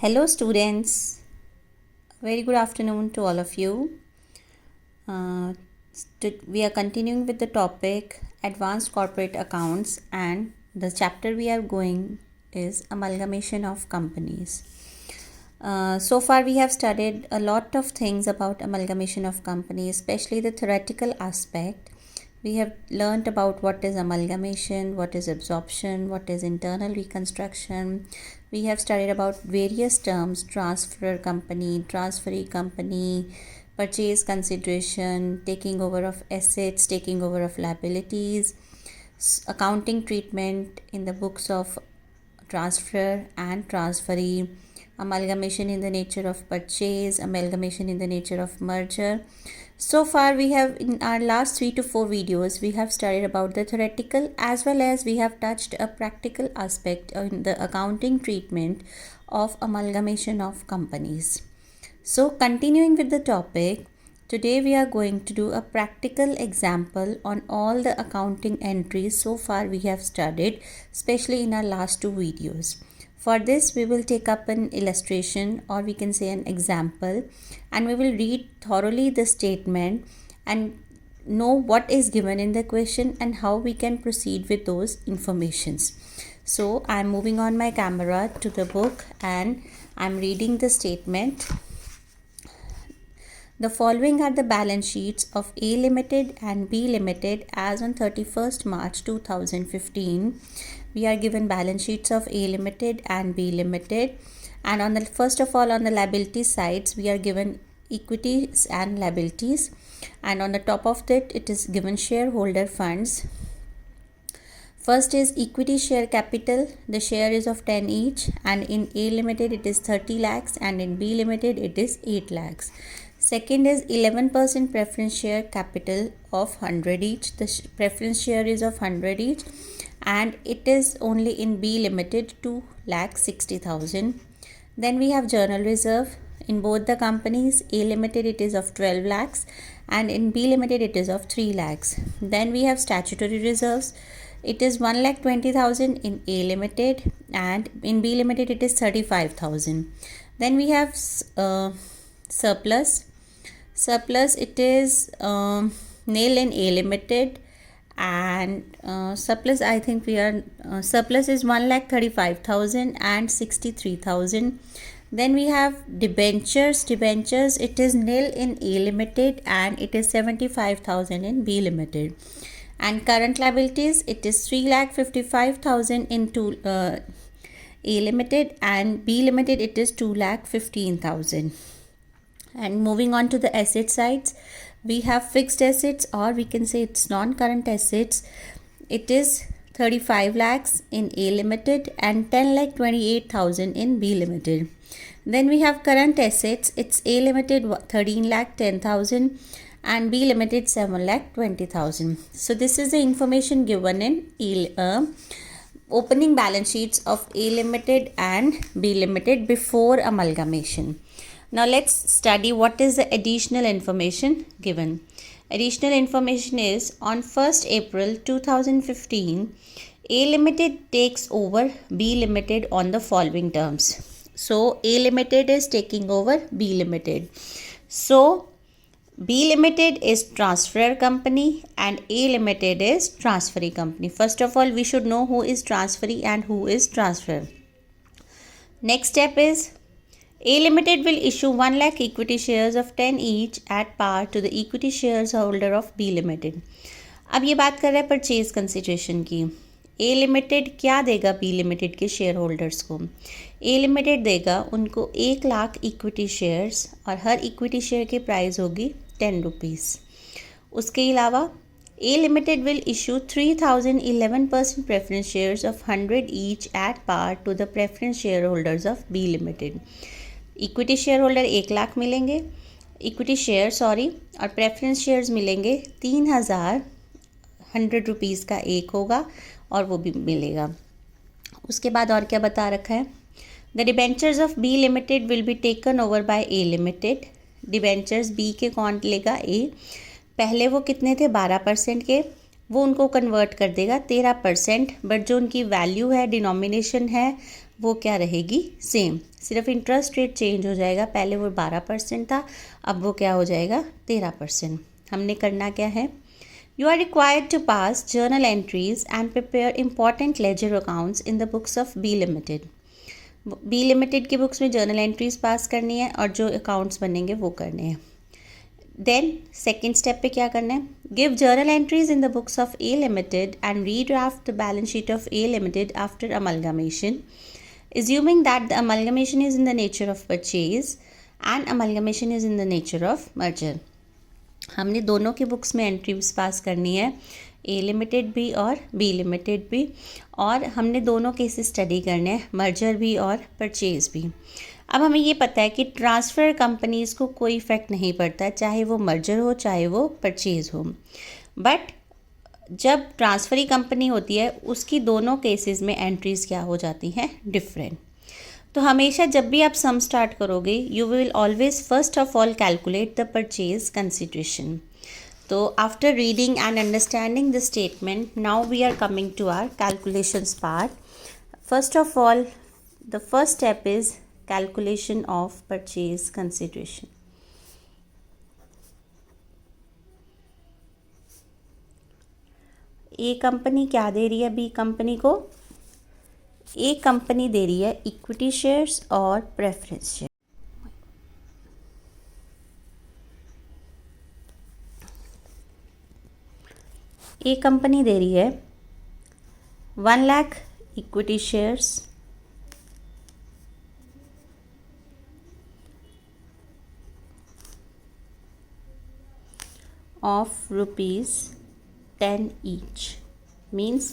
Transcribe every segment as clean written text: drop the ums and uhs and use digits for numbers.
Hello, students. Very good afternoon to all of you. Uh, we are continuing with the topic Advanced Corporate Accounts, and the chapter we are going is Amalgamation of Companies. So far, we have studied a lot of things about amalgamation of companies, especially the theoretical aspect. We have learned about what is amalgamation, what is absorption, what is internal reconstruction. We have studied about various terms: transfer company, transferee company, purchase consideration, taking over of assets, taking over of liabilities, accounting treatment in the books of transfer and transferee, amalgamation in the nature of purchase, amalgamation in the nature of merger. So far, we have in our last 3 to 4 videos, we have studied about the theoretical as well as we have touched a practical aspect in the accounting treatment of amalgamation of companies. So, continuing with the topic, today we are going to do a practical example on all the accounting entries so far we have studied, especially in our last 2 videos. For this, we will take up an illustration, or we can say an example, and we will read thoroughly the statement and know what is given in the question and how we can proceed with those informations. So I am moving on my camera to the book and I am reading the statement. The following are the balance sheets of A Limited and B Limited as on 31st March 2015. We are given balance sheets of A Limited and B Limited, and on the first of all on the liability sides we are given equities and liabilities, and on the top of that it is given shareholder funds. First is equity share capital. The share is of 10 each, and in A Limited it is 30 lakhs and in B Limited it is 8 lakhs. Second is 11% preference share capital of 100 each. The preference share is of 100 each, and it is only in B Limited 2,60,000. Then we have journal reserve. In both the companies, A Limited it is of 12 lakhs and in B Limited it is of 3 lakhs. Then we have statutory reserves. It is 1,20,000 in A Limited and in B Limited it is 35,000. Then we have surplus. Surplus, it is nil in A Limited, and surplus, I think we are surplus is 1,35,000 and 63,000. Then we have debentures. Debentures, it is nil in A Limited and it is 75,000 in B Limited. And current liabilities, it is 3,55,000 in A Limited, and B Limited it is 2,15,000. And moving on to the asset sides, we have fixed assets, or we can say it's non-current assets. It is 35 lakhs in A Limited and 10,28,000 in B Limited. Then we have current assets. It's A Limited 13,10,000 and B Limited 7,20,000. So this is the information given in opening balance sheets of A Limited and B Limited before amalgamation. Now let's study what is the additional information given. Additional information is on 1st April 2015, A Limited takes over B Limited on the following terms. So A Limited is taking over B Limited. So B Limited is transfer company and A Limited is transferee company. First of all, we should know who is transferee and who is transfer. Next step is A Limited will issue 1 lakh equity shares of 10 each at par to the equity shares holder of B Limited. अब ये बात कर रहे हैं purchase consideration की. A Limited क्या देगा B Limited के शेयर होल्डर्स को? A Limited देगा उनको 1 लाख इक्विटी शेयर्स और हर इक्विटी शेयर की प्राइस होगी 10 रुपीज़. उसके अलावा A Limited will issue 3,011% preference shares of 100 each at par to the preference shareholders of B Limited. Equity share holder 1 lakh मिलेंगे, इक्विटी शेयर और प्रेफरेंस शेयर्स मिलेंगे 3,000 100 रुपीज़ का एक होगा और वो भी मिलेगा. उसके बाद और क्या बता रखा है? The debentures of B limited will be taken over by A limited. Debentures B के कौन लेगा? ए. पहले वो कितने थे? 12% के. वो उनको कन्वर्ट कर देगा 13%, बट जो उनकी वैल्यू है, डिनोमिनेशन है, वो क्या रहेगी, सेम, सिर्फ इंटरेस्ट रेट चेंज हो जाएगा। पहले वो 12% था, अब वो क्या हो जाएगा, 13%। हमने करना क्या है, you are required to pass journal entries and prepare important ledger accounts in the books of B limited. B limited की बुक्स में जर्नल एंट्रीज पास करनी है और जो अकाउंट्स बनेंगे वो करने हैं। देन सेकेंड स्टेप पे क्या करना है, give journal entries in the books of A limited and redraft the balance sheet of A limited after amalgamation, assuming that the amalgamation is in the nature of purchase and amalgamation is in the nature of merger। हमने दोनों की books में entries pass करनी है, ए limited भी और B limited भी, और हमने दोनों केसेस स्टडी करने हैं, मर्जर भी और परचेज भी। अब हमें ये पता है कि ट्रांसफ़र कंपनीज़ को कोई इफ़ेक्ट नहीं पड़ता है, चाहे वो मर्जर हो चाहे वो परचेज़ हो, बट जब ट्रांसफ़री कंपनी होती है उसकी दोनों केसेस में एंट्रीज़ क्या हो जाती हैं, डिफरेंट। तो हमेशा जब भी आप सम स्टार्ट करोगे, you will always first of all calculate the purchase consideration. तो after reading and understanding the statement, now we are coming to our calculations part. First of all, the first step is calculation of purchase consideration. A company क्या दे रही है B company को, ए company दे रही है equity shares और preference share. ए company दे रही है 1 lakh equity shares of ₹10 each, means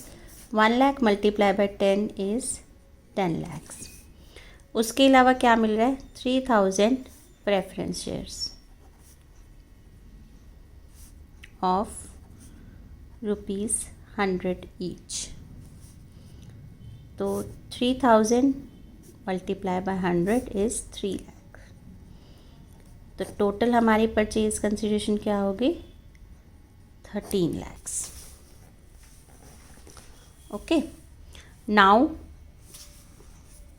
1 lakh multiplied by 10 is 10 lakhs। उसके अलावा क्या मिल रहा है, 3000 प्रेफरेंस शेयर्स ऑफ ₹100 each। तो 3000 मल्टीप्लाई बाय 100 इज़ 3 लाख। तो टोटल हमारी परचेज कंसिडरेशन क्या होगी, 13 lakhs। Okay, now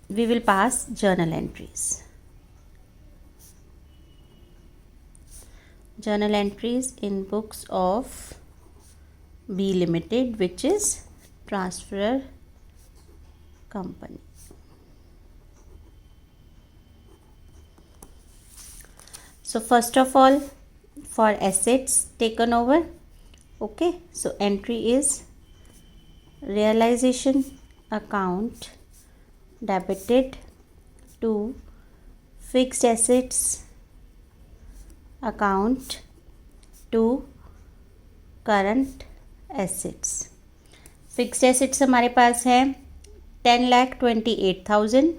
we will pass journal entries। Journal entries in books of B Limited, which is transfer company। So first of all, for assets taken over, okay, so entry is realization account debited to fixed assets account to current assets। Fixed assets हमारे पास है 10,28,000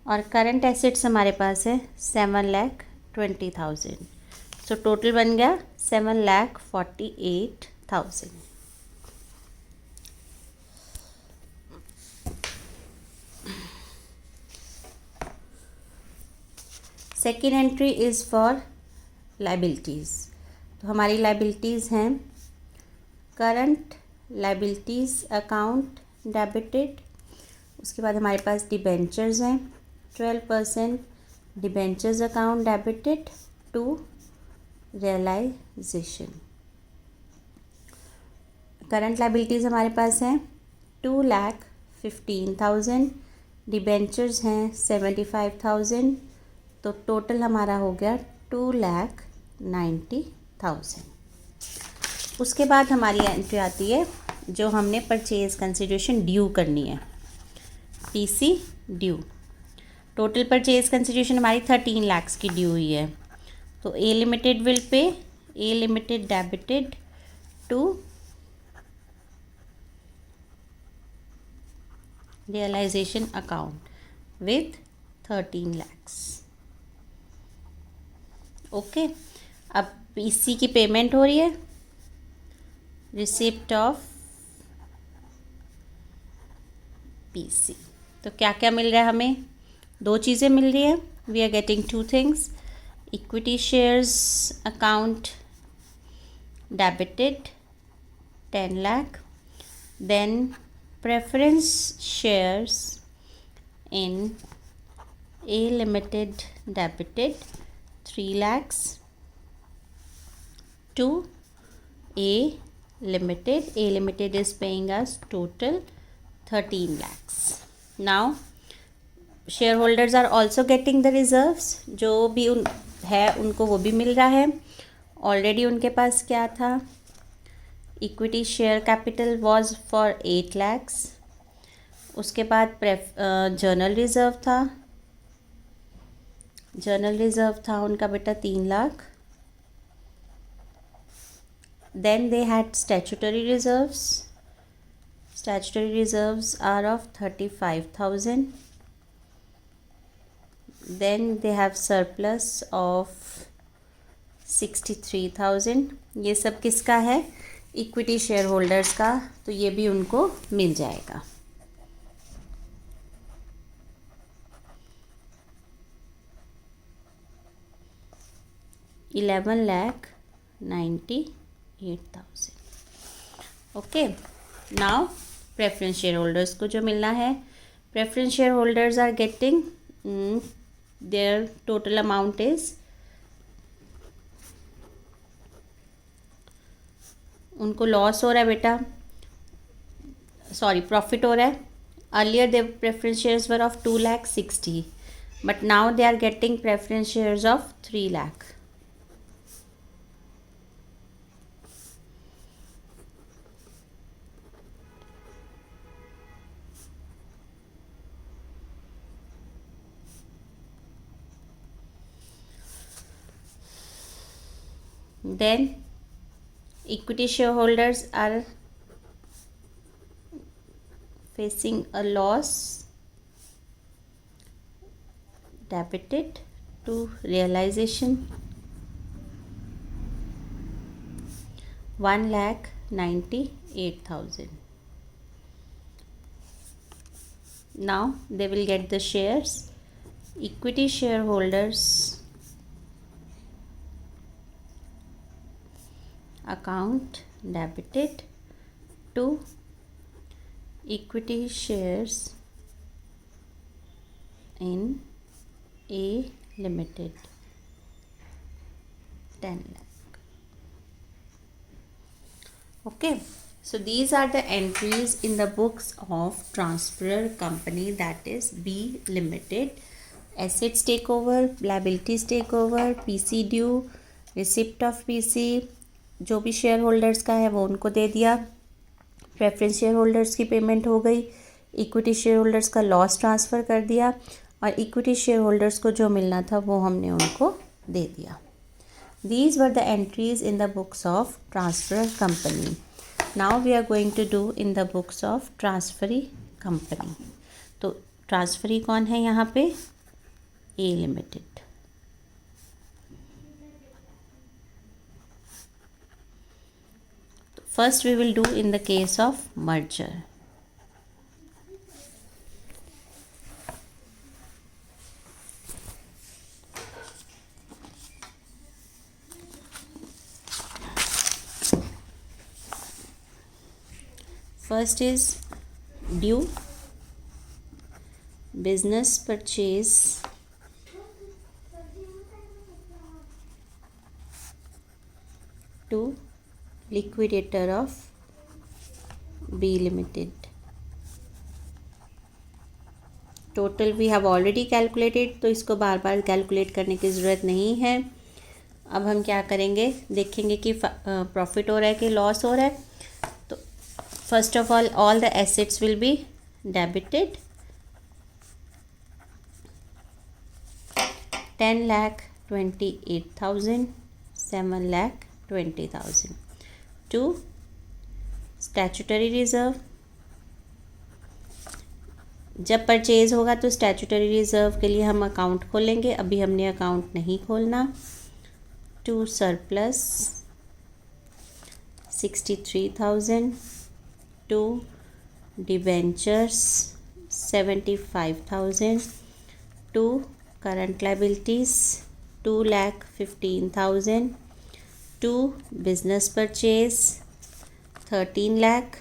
और current assets हमारे पास है 7,20,000। So total बन गया 7,48,000। Second entry is for liabilities. तो हमारी liabilities हैं करंट लाइबिलिटीज़ अकाउंट डेबिटेड, उसके बाद हमारे पास डिबेंचर्स हैं 12% debentures account debited to realization. Current liabilities हमारे पास हैं 2,15,000, डिबेंचर्स हैं 75,000, तो टोटल हमारा हो गया 2,90,000। उसके बाद हमारी एंट्री आती है जो हमने परचेज कंसिडरेशन ड्यू करनी है, PC due. Total purchase consideration हमारी 13 lakhs की ड्यू हुई है। तो ए limited will pay, A limited debited to realization account with 13 lakhs। Okay, अब पीसी की पेमेंट हो रही है, रिसिप्ट ऑफ पीसी। तो क्या क्या मिल रहा है हमें, दो चीज़ें मिल रही है, we are getting 2 things। Equity shares account debited 10 lakh then preference shares in A Limited debited 3 lakhs to A Limited. A Limited is paying us total 13 lakhs. Now shareholders are also getting the reserves. जो भी है उनको वो भी मिल रहा है. Already उनके पास क्या था? Equity share capital was for 8 lakhs. उसके बाद जर्नल रिज़र्व था. जर्नल रिज़र्व था उनका बेटा 3 lakh. Then they had statutory reserves. Statutory reserves are of 35,000. Then they have surplus of 63,000. ये सब किसका है? इक्विटी शेयर होल्डर्स का. तो ये भी उनको मिल जाएगा. $11,98,000. Okay. Now preference share holders को जो मिलना है, preference share holders are getting their total amount is, उनको लॉस हो रहा है बेटा, सॉरी प्रॉफिट हो रहा है. Earlier their preference shares were of 2,60,000 but now they are getting preference shares of 3 lakh. Then equity shareholders are facing a loss debited to realization 1,98,000. Now they will get the shares. Equity shareholders account debited to equity shares in A Limited 10 lakh. Okay, so these are the entries in the books of transferor company, that is B Limited. Assets takeover, liabilities takeover, PC due, receipt of PC, जो भी share holders का है वो उनको दे दिया. Preference share holders की payment हो गई. इक्विटी शेयर होल्डर्स का लॉस ट्रांसफ़र कर दिया और इक्विटी शेयर होल्डर्स को जो मिलना था वो हमने उनको दे दिया. These were the entries in the books of transferor company. Now we are going to do in the books of transferee company. तो ट्रांसफरी कौन है यहाँ पे? A limited. First we will do in the case of merger. First is due business purchase to liquidator of B Limited. Total we have already calculated, तो इसको बार बार calculate करने की ज़रूरत नहीं है. अब हम क्या करेंगे, देखेंगे कि प्रॉफिट हो रहा है कि लॉस हो रहा है. तो first of all the assets will be debited. 10,28,000, 7,20,000 to statutory reserve. जब परचेज होगा तो स्टैचुटरी रिज़र्व के लिए हम अकाउंट खोलेंगे, अभी हमने अकाउंट नहीं खोलना. To surplus 63,000, to debentures 75,000, to current liabilities 2,15,000, to business purchase 13 lakh,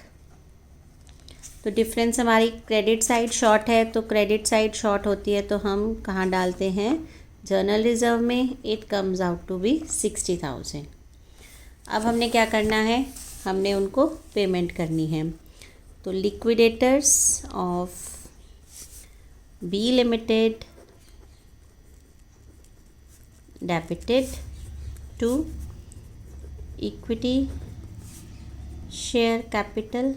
तो डिफरेंस हमारी क्रेडिट साइड शॉर्ट है, तो क्रेडिट साइड शॉर्ट होती है तो हम कहाँ डालते हैं, जर्नल रिज़र्व में. It comes out to be 60,000. अब हमने क्या करना है, हमने उनको पेमेंट करनी है. तो liquidators of B limited debited to equity share capital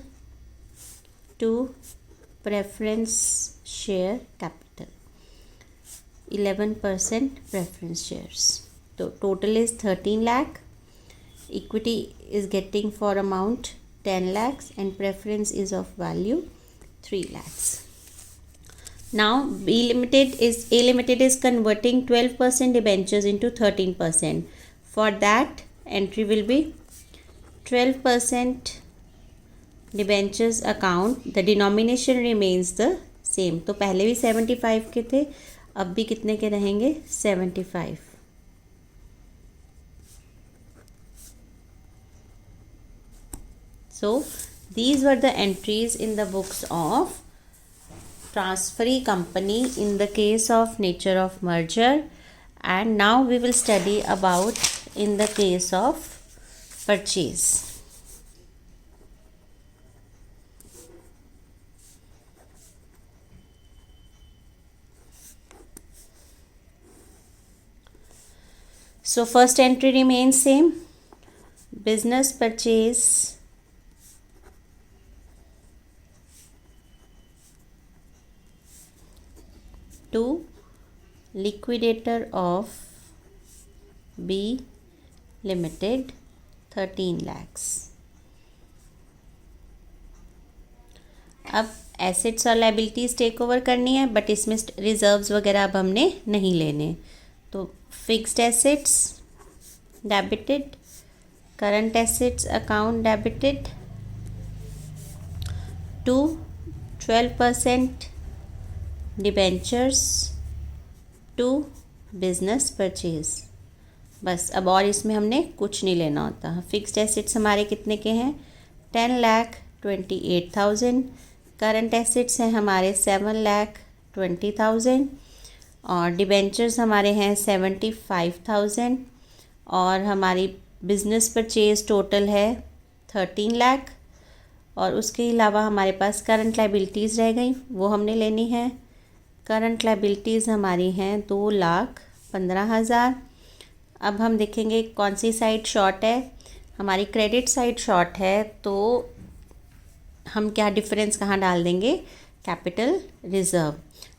to preference share capital, 11% preference shares. So total is 13 lakh. Equity is getting for amount 10 lakhs and preference is of value 3 lakhs. Now A Limited is converting 12% debentures into 13%. For that entry will be 12% debentures account. The denomination remains the same. तो पहले भी 75 के थे, अब भी कितने के रहेंगे, 75. So these were the entries in the books of transferee company in the case of nature of merger, and now we will study about in the case of purchase. So first entry remains same, business purchase to liquidator of B Limited 13 lakhs. अब assets और liabilities take over करनी है, but इसमें reserves वगैरह अब हमने नहीं लेने. तो fixed assets debited, current assets account debited to 12% डिबेंचर्स टू बिजनेस परचेज. बस अब और इसमें हमने कुछ नहीं लेना होता. फिक्स्ड एसेट्स हमारे कितने के हैं, 10,28,000. करंट एसेट्स हैं हमारे 7,20,000 और डिबेंचर्स हमारे हैं 75,000 और हमारी बिजनेस परचेज टोटल है 13 लाख. और उसके अलावा हमारे पास करंट लाइबिलिटीज़ रह गई, वो हमने लेनी है. करंट लाइबिलिटीज़ हमारी हैं 2,15,000. अब हम देखेंगे कौन सी साइड शॉर्ट है, हमारी क्रेडिट साइड शॉर्ट है, तो हम क्या डिफरेंस कहाँ डाल देंगे, कैपिटल रिज़र्व.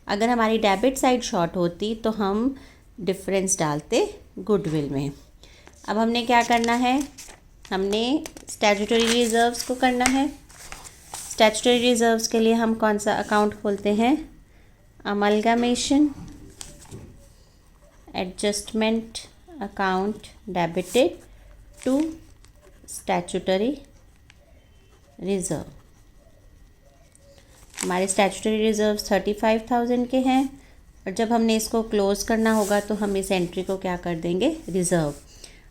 अगर हमारी डेबिट साइड शॉर्ट होती तो हम डिफरेंस डालते गुडविल में. अब हमने क्या करना है, हमने स्टैट्यूटरी रिजर्व्स को करना है. स्टैट्यूटरी रिजर्व्स के लिए हम कौन सा अकाउंट खोलते हैं, amalgamation adjustment account debited to statutory reserve. हमारे स्टैट्यूटरी रिजर्व 35,000 के हैं और जब हमने इसको क्लोज़ करना होगा तो हम इस एंट्री को क्या कर देंगे, रिज़र्व.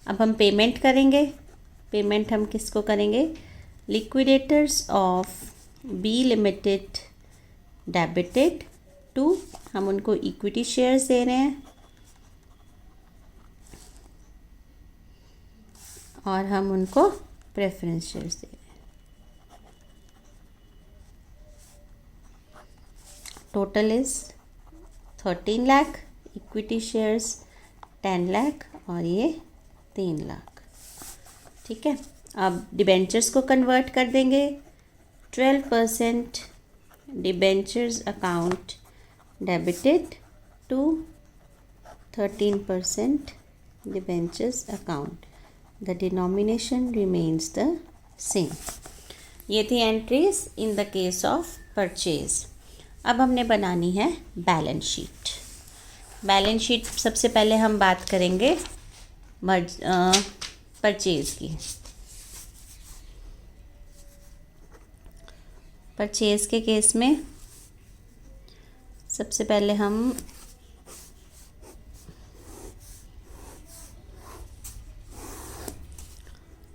अब हम पेमेंट करेंगे. पेमेंट हम किसको करेंगे, liquidators of B limited debited to, हम उनको इक्विटी शेयर्स दे रहे हैं और हम उनको प्रेफरेंस शेयर्स दे रहे हैं. Total is 13 lakh, equity shares 10 lakh और ये 3 लाख. ठीक है. अब डिबेंचर्स को कन्वर्ट कर देंगे. 12% debentures account debited to 13% debentures account. The denomination remains the same. ये थी entries in the case of purchase. अब हमने बनानी है बैलेंस शीट. बैलेंस शीट सबसे पहले हम बात करेंगे परचेज की. परचेज के केस में सबसे पहले हम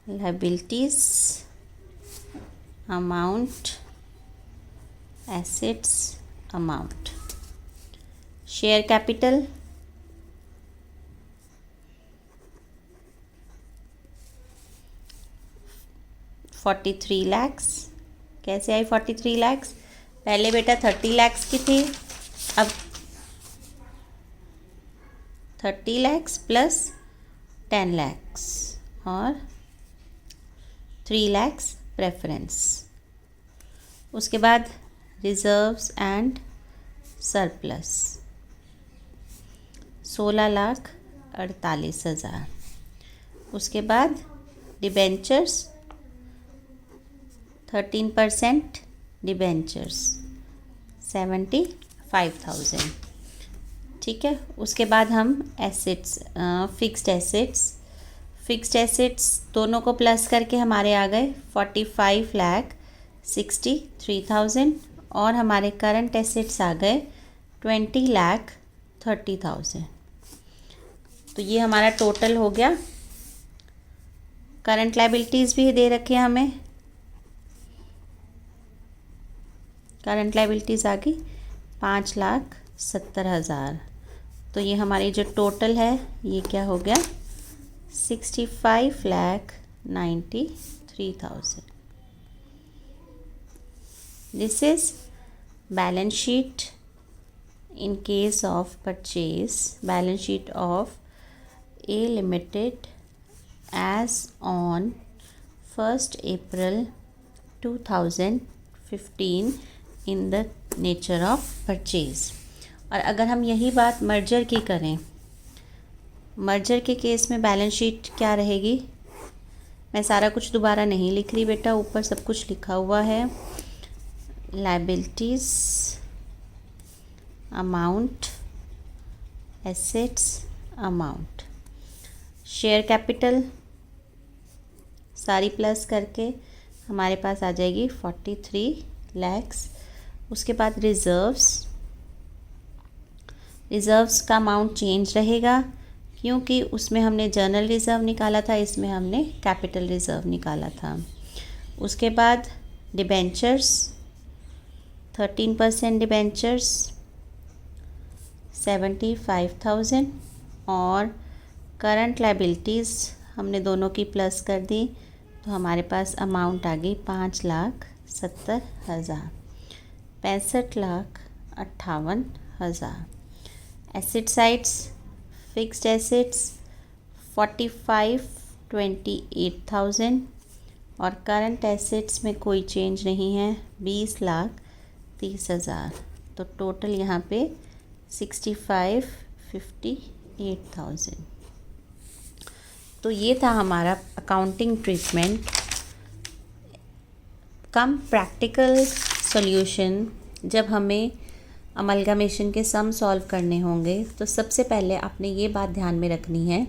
liabilities amount assets amount. Share capital, 43 lakhs. कैसे आई 43 lakhs? पहले बेटा 30 lakhs की थी, अब 30 lakhs प्लस 10 lakhs और 3 lakhs प्रेफरेंस. उसके बाद रिजर्व्स एंड सरप्लस 16,48,000. उसके बाद डिबेंचर्स 13% डिबेंचर्स 75,000. ठीक है. उसके बाद हम एसेट्स, फिक्स्ड एसेट्स दोनों को प्लस करके हमारे आ गए 45,63,000 और हमारे करंट एसेट्स आ गए 20,30,000. तो ये हमारा टोटल हो गया. करंट लायबिलिटीज़ भी दे रखे हैं हमें. करंट लायबिलिटीज़ आ गई 5,70,000. तो ये हमारी जो टोटल है ये क्या हो गया 65,93,000. This is balance sheet in case of purchase, balance sheet of A Limited as on 1st April 2015 in the nature of purchase. और अगर हम यही बात मर्जर की करें, मर्जर के केस में बैलेंस शीट क्या रहेगी? मैं सारा कुछ दोबारा नहीं लिख रही बेटा, ऊपर सब कुछ लिखा हुआ है. Liabilities, amount, assets, amount, share capital सारी प्लस करके हमारे पास आ जाएगी 43 lakhs. उसके बाद रिज़र्व्स का अमाउंट चेंज रहेगा क्योंकि उसमें हमने जनरल रिज़र्व निकाला था, इसमें हमने कैपिटल रिज़र्व निकाला था. उसके बाद डिबेंचर्स 13% डिबेंचर्स 75,000 और करंट लायबिलिटीज़ हमने दोनों की प्लस कर दी तो हमारे पास अमाउंट आ गई 5,70,000. 65,58,000. एसेट साइड्स, फिक्स्ड एसेट्स 45,28,000 और करंट एसेट्स में कोई चेंज नहीं है 20,30,000. तो टोटल यहाँ पे 65,58,000. तो ये था हमारा अकाउंटिंग ट्रीटमेंट कम प्रैक्टिकल सॉल्यूशन. जब हमें अमलगामेशन के सम सॉल्व करने होंगे तो सबसे पहले आपने ये बात ध्यान में रखनी है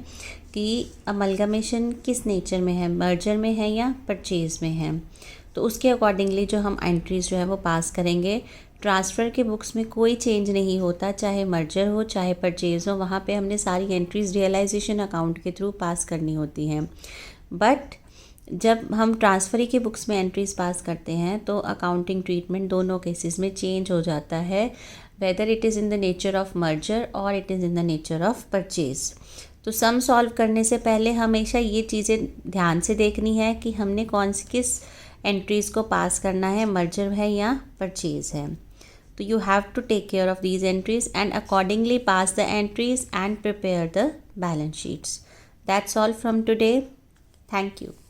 कि अमलगामेशन किस नेचर में है, मर्जर में है या परचेज़ में है. तो उसके अकॉर्डिंगली जो हम एंट्रीज़ जो है वो पास करेंगे. ट्रांसफ़र के बुक्स में कोई चेंज नहीं होता, चाहे मर्जर हो चाहे परचेज़ हो, वहाँ पे हमने सारी एंट्रीज़ रियलाइजेशन अकाउंट के थ्रू पास करनी होती हैं. बट जब हम ट्रांसफ़री के बुक्स में एंट्रीज़ पास करते हैं तो अकाउंटिंग ट्रीटमेंट दोनों केसेस में चेंज हो जाता है, whether it is in the nature of merger or it is in the nature of purchase. तो सम सॉल्व करने से पहले हमेशा ये चीज़ें ध्यान से देखनी है कि हमने किस एंट्रीज़ को पास करना है, मर्जर है या परचेज़ है. तो you have to take care of these entries and accordingly pass the entries and prepare the balance sheets. That's all from today. Thank you.